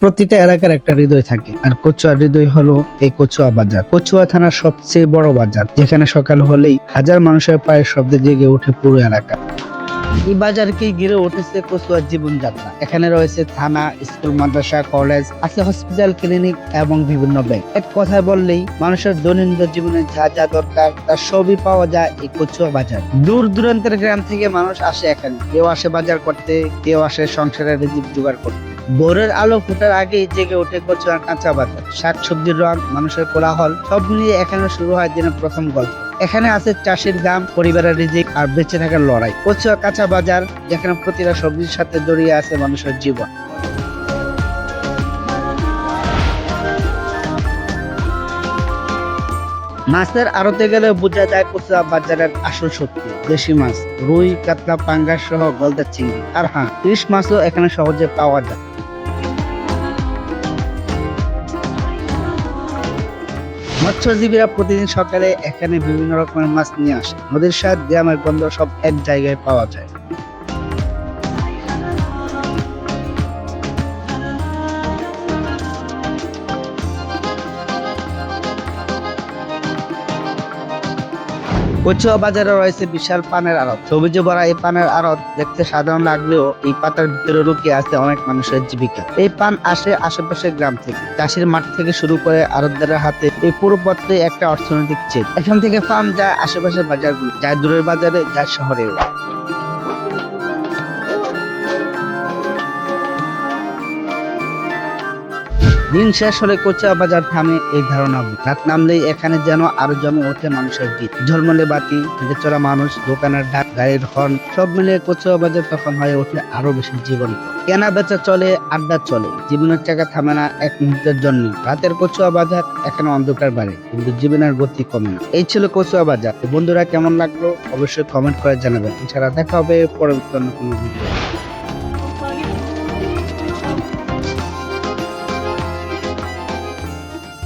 প্রতিটা এলাকার একটা হৃদয় থাকে, আর কচুয়া হৃদয় হলো এই কচুয়া বাজার। কচুয়া থানার সবচেয়ে বড় বাজার, যেখানে সকাল হলেই হাজার মানুষের পায়ের শব্দে জেগে ওঠে পুরো এলাকা। এই বাজারকে ঘিরে উঠেছে কচুয়ার জীবনযাত্রা। এখানে রয়েছে থানা, স্কুল, মাদ্রাসা, কলেজ, আছে হসপিটাল, ক্লিনিক এবং বিভিন্ন ব্যাংক। এক কথায় বললেই মানুষের দৈনন্দিন জীবনে যা যা দরকার তার সবই পাওয়া যায় এই কচুয়া বাজার। দূর দূরান্তের গ্রাম থেকে মানুষ আসে এখানে, কেউ আসে বাজার করতে, কেউ আসে সংসারের রিজিক জোগাড় করতে। ভোরের আলো ফোটার আগেই জেগে ওঠে কচুয়ার কাঁচা বাজার। শাকসবজির রং, মানুষের কোলাহল, সব মিলিয়ে এখানে শুরু হয় দিনের প্রথম গল্প। এখানে আছে চাষির গাম, পরিবারের রিজিক আর বেঁচে থাকার লড়াই। কচুয়া কাঁচা বাজার, যেখানে প্রতিটা সবজির সাথে জড়িয়ে আছে মানুষের জীবন। মাছের আড়তে গেলে বোঝা যায় কচুয়া বাজারের আসল সত্যি। দেশি মাছ, রুই, কাতলা, পাঙ্গাস সহ গলদা চিংড়ি, আর হ্যাঁ, ইলিশ মাছও এখানে সহজে পাওয়া যায়। মৎস্যজীবীরা প্রতিদিন সকালে এখানে বিভিন্ন রকমের মাছ নিয়ে আসে। নদীর স্বাদ, গ্রামের গন্ধ সব এক জায়গায় পাওয়া যায়। কচুয়া বাজারে রয়েছে বিশাল পানের আড়ত। সবুজে ভরা এই পানের আড়ত দেখতে সাধারণ লাগলেও এই পাতার ভিতরে লুকিয়ে আছে অনেক মানুষের জীবিকা। এই পান আসে আশেপাশের গ্রাম থেকে, চাষির মাঠ থেকে শুরু করে আড়তদারের হাতে। এই পুরো পথে একটা অর্থনৈতিক চেক। এখান থেকে ফার্ম যায় আশেপাশের বাজারগুলো, যায় দূরের বাজারে, যায় শহরেও। দিন শেষ হলে কচুয়া বাজার থামে এই ধারণা ভুল। রাত নামলেই এখানে যেন আরো জমে ওঠে মানুষের ভিড়। ঝলমলে বাতি, হেঁটে চলা মানুষ, দোকানের ডাক, গাড়ির হর্ন, সব মিলিয়ে কচুয়া বাজার তখন হয়ে ওঠে আরো বেশি জীবন্ত। কেনা বেচা চলে, আড্ডা চলে, জীবনের চাকা থামে না এক মুহূর্তের জন্য। রাতের কচুয়া বাজার এখানে অন্ধকার বাড়ে, কিন্তু জীবনের গতি কমে না। এই ছিল কচুয়া বাজার। বন্ধুরা, কেমন লাগলো অবশ্যই কমেন্ট করে জানাবেন। এছাড়া দেখা হবে পরবর্তী অন্য কোনো ভিডিও।